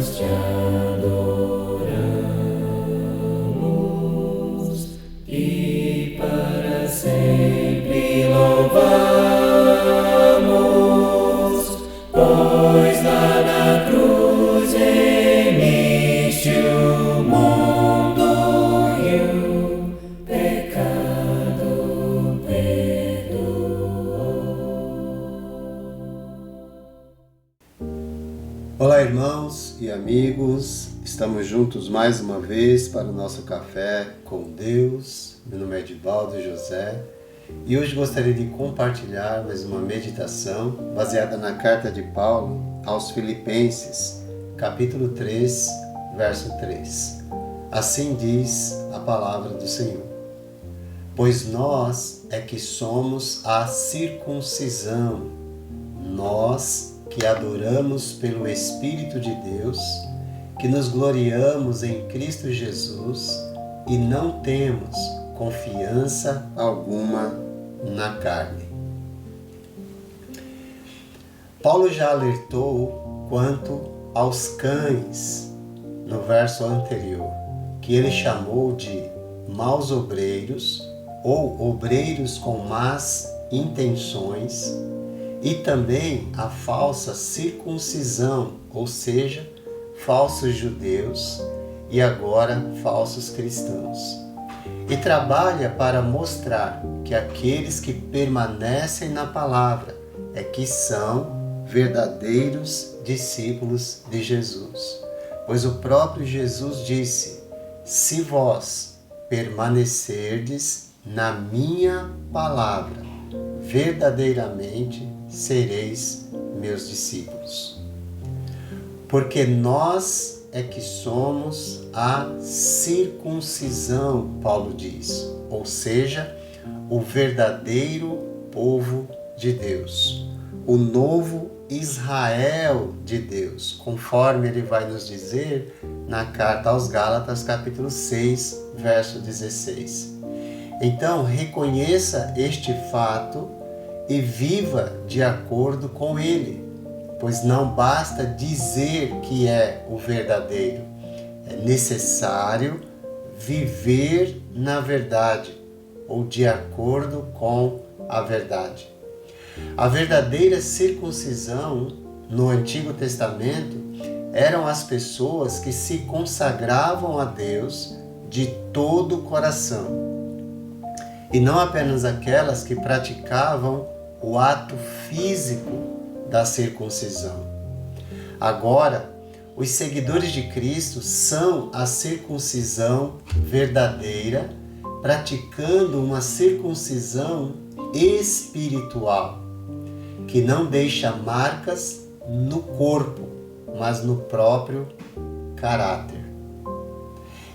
nós te adoramos e para sempre louvamos, pois lá na cruz remiste o mundo e o pecado perdoou. Olá, irmãos e amigos, estamos juntos mais uma vez para o nosso café com Deus. Meu nome é Edivaldo José e hoje gostaria de compartilhar mais uma meditação baseada na carta de Paulo aos Filipenses, capítulo 3, verso 3. Assim diz a palavra do Senhor: pois nós é que somos a circuncisão, nós que adoramos pelo Espírito de Deus, que nos gloriamos em Cristo Jesus e não temos confiança alguma na carne. Paulo já alertou quanto aos cães no verso anterior, que ele chamou de maus obreiros ou obreiros com más intenções, e também a falsa circuncisão, ou seja, falsos judeus e agora falsos cristãos. E trabalha para mostrar que aqueles que permanecem na palavra é que são verdadeiros discípulos de Jesus. Pois o próprio Jesus disse: se vós permanecerdes na minha palavra, verdadeiramente sereis meus discípulos. Porque nós é que somos a circuncisão, Paulo diz, ou seja, o verdadeiro povo de Deus, o novo Israel de Deus, conforme ele vai nos dizer na carta aos Gálatas, capítulo 6, verso 16. Então, reconheça este fato e viva de acordo com ele, pois não basta dizer que é o verdadeiro, é necessário viver na verdade ou de acordo com a verdade. A verdadeira circuncisão no Antigo Testamento eram as pessoas que se consagravam a Deus de todo o coração, e não apenas aquelas que praticavam o ato físico da circuncisão. Agora, os seguidores de Cristo são a circuncisão verdadeira, praticando uma circuncisão espiritual, que não deixa marcas no corpo, mas no próprio caráter.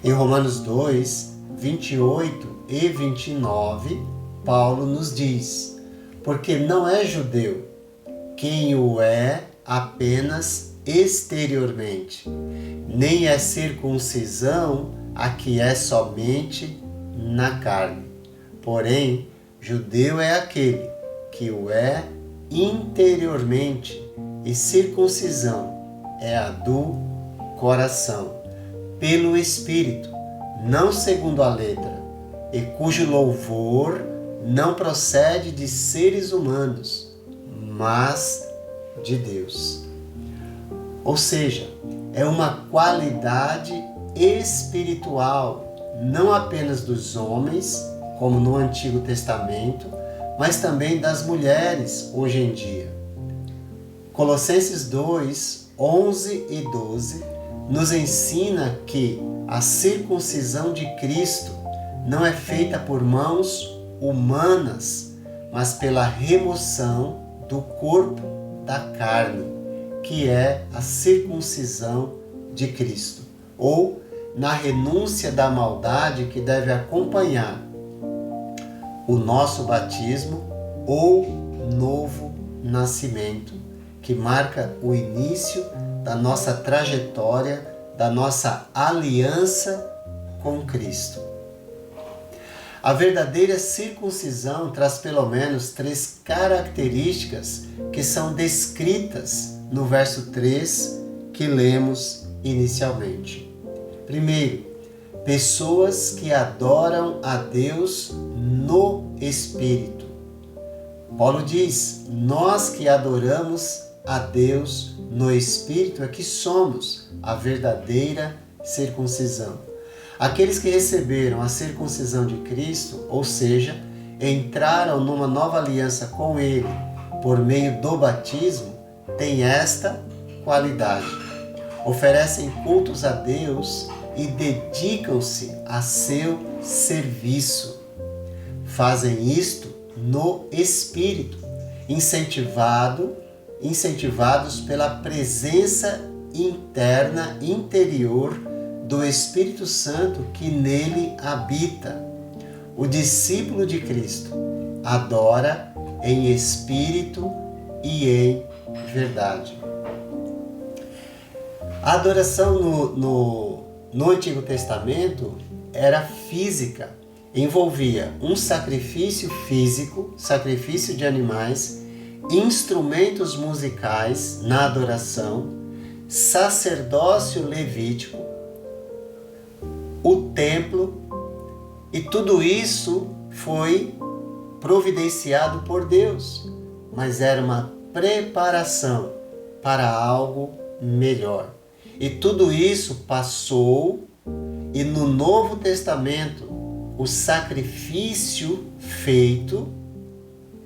Em Romanos 2, 28 e 29, Paulo nos diz: porque não é judeu quem o é apenas exteriormente, nem é circuncisão a que é somente na carne. Porém, judeu é aquele que o é interiormente, e circuncisão é a do coração, pelo Espírito, não segundo a letra, e cujo louvor não procede de seres humanos, mas de Deus. Ou seja, é uma qualidade espiritual, não apenas dos homens, como no Antigo Testamento, mas também das mulheres hoje em dia. Colossenses 2, 11 e 12 nos ensina que a circuncisão de Cristo não é feita por mãos humanas, mas pela remoção do corpo da carne, que é a circuncisão de Cristo, ou na renúncia da maldade que deve acompanhar o nosso batismo ou novo nascimento, que marca o início da nossa trajetória, da nossa aliança com Cristo. A verdadeira circuncisão traz pelo menos 3 características que são descritas no verso 3 que lemos inicialmente. Primeiro, pessoas que adoram a Deus no Espírito. Paulo diz: nós que adoramos a Deus no Espírito é que somos a verdadeira circuncisão. Aqueles que receberam a circuncisão de Cristo, ou seja, entraram numa nova aliança com Ele por meio do batismo, têm esta qualidade. Oferecem cultos a Deus e dedicam-se a seu serviço. Fazem isto no Espírito, incentivados pela presença interna, interior do Espírito Santo que nele habita. O discípulo de Cristo adora em espírito e em verdade. A adoração no Antigo Testamento era física, envolvia um sacrifício físico, sacrifício de animais, instrumentos musicais na adoração, sacerdócio levítico, o templo, e tudo isso foi providenciado por Deus, mas era uma preparação para algo melhor. E tudo isso passou, e no Novo Testamento o sacrifício feito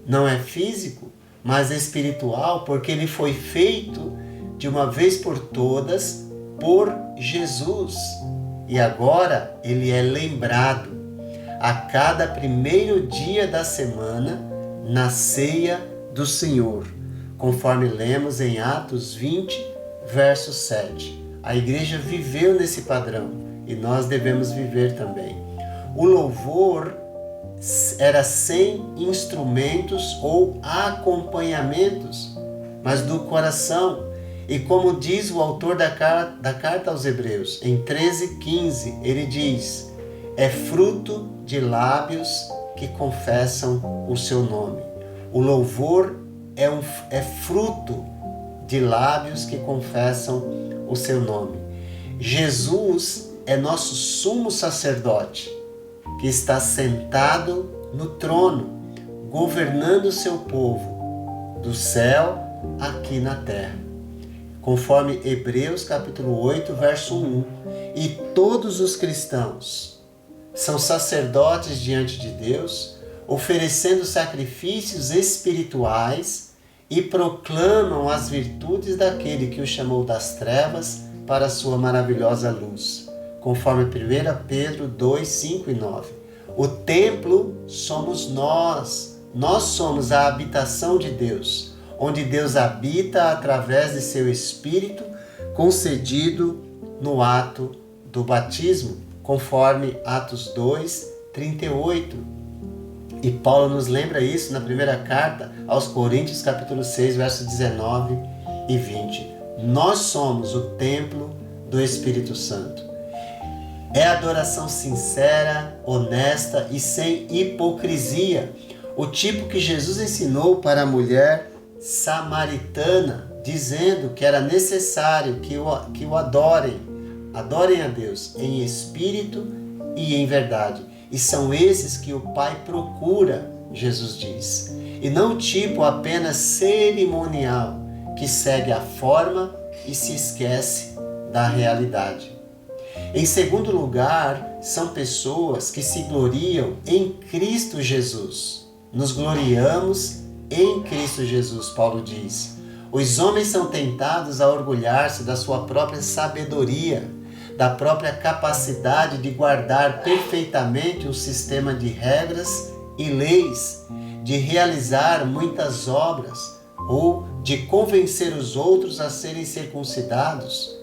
não é físico, mas espiritual, porque ele foi feito de uma vez por todas por Jesus. E agora ele é lembrado a cada primeiro dia da semana na ceia do Senhor, conforme lemos em Atos 20, verso 7. A igreja viveu nesse padrão e nós devemos viver também. O louvor era sem instrumentos ou acompanhamentos, mas do coração. E como diz o autor da carta aos Hebreus, em 13:15, ele diz: é fruto de lábios que confessam o seu nome. O louvor é fruto de lábios que confessam o seu nome. Jesus é nosso sumo sacerdote, que está sentado no trono, governando o seu povo, do céu aqui na terra. Conforme Hebreus capítulo 8, verso 1. E todos os cristãos são sacerdotes diante de Deus, oferecendo sacrifícios espirituais e proclamam as virtudes daquele que o chamou das trevas para a sua maravilhosa luz. Conforme 1 Pedro 2, 5 e 9. O templo somos nós. Nós somos a habitação de Deus, onde Deus habita através de seu Espírito concedido no ato do batismo, conforme Atos 2, 38. E Paulo nos lembra isso na primeira carta aos Coríntios, capítulo 6, versos 19 e 20. Nós somos o templo do Espírito Santo. É adoração sincera, honesta e sem hipocrisia, o tipo que Jesus ensinou para a mulher samaritana, dizendo que era necessário que o adorem a Deus em espírito e em verdade. E são esses que o Pai procura, Jesus diz. E não tipo apenas cerimonial, que segue a forma e se esquece da realidade. Em segundo lugar, são pessoas que se gloriam em Cristo Jesus. Nos gloriamos em Cristo Jesus, Paulo diz. Os homens são tentados a orgulhar-se da sua própria sabedoria, da própria capacidade de guardar perfeitamente um sistema de regras e leis, de realizar muitas obras ou de convencer os outros a serem circuncidados.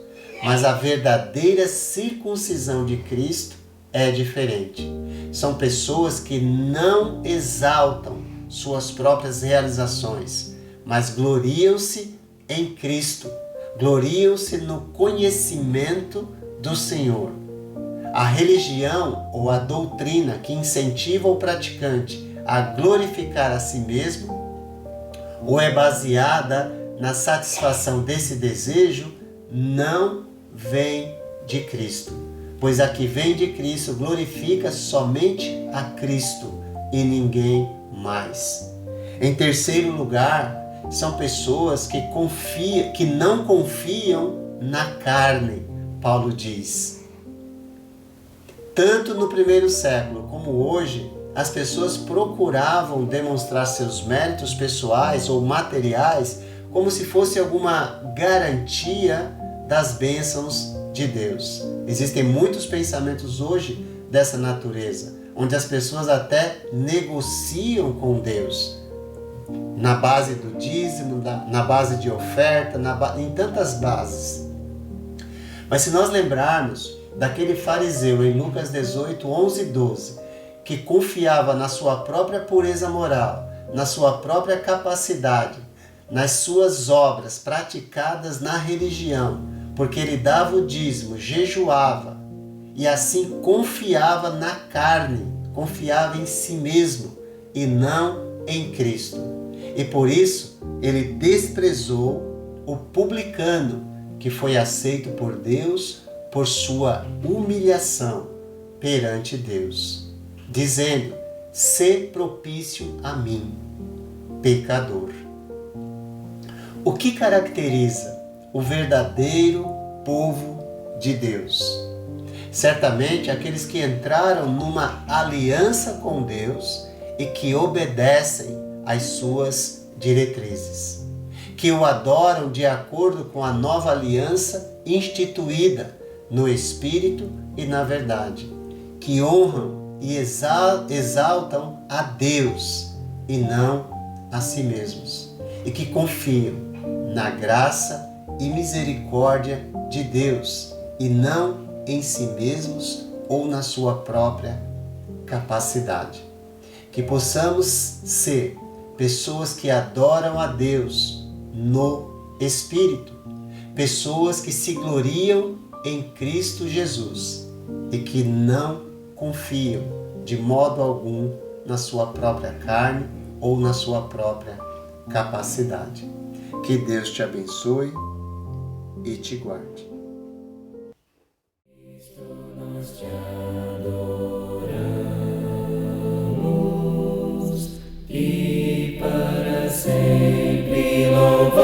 Mas a verdadeira circuncisão de Cristo é diferente. São pessoas que não exaltam suas próprias realizações, mas gloriam-se em Cristo, gloriam-se no conhecimento do Senhor. A religião ou a doutrina que incentiva o praticante a glorificar a si mesmo ou é baseada na satisfação desse desejo não vem de Cristo, pois a que vem de Cristo glorifica somente a Cristo e ninguém mais. Em terceiro lugar, são pessoas que não confiam na carne, Paulo diz. Tanto no primeiro século como hoje, as pessoas procuravam demonstrar seus méritos pessoais ou materiais como se fosse alguma garantia das bênçãos de Deus. Existem muitos pensamentos hoje dessa natureza, onde as pessoas até negociam com Deus, na base do dízimo, na base de oferta, em tantas bases. Mas se nós lembrarmos daquele fariseu em Lucas 18, 11 e 12, que confiava na sua própria pureza moral, na sua própria capacidade, nas suas obras praticadas na religião, porque ele dava o dízimo, jejuava, e assim confiava na carne, confiava em si mesmo e não em Cristo. E por isso ele desprezou o publicano, que foi aceito por Deus por sua humilhação perante Deus, dizendo: "Sê propício a mim, pecador." O que caracteriza o verdadeiro povo de Deus? Certamente aqueles que entraram numa aliança com Deus e que obedecem às suas diretrizes, que o adoram de acordo com a nova aliança instituída no Espírito e na verdade, que honram e exaltam a Deus e não a si mesmos, e que confiam na graça e misericórdia de Deus e não em si mesmos ou na sua própria capacidade. Que possamos ser pessoas que adoram a Deus no Espírito, pessoas que se gloriam em Cristo Jesus e que não confiam de modo algum na sua própria carne ou na sua própria capacidade. Que Deus te abençoe e te guarde. Nós te adoramos e para sempre louvamos,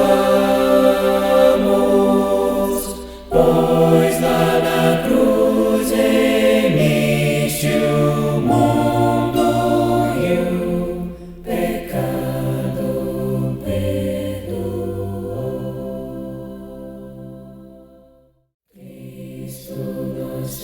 pois lá na cruz remiste o mundo e o pecado perdoou. Cristo nos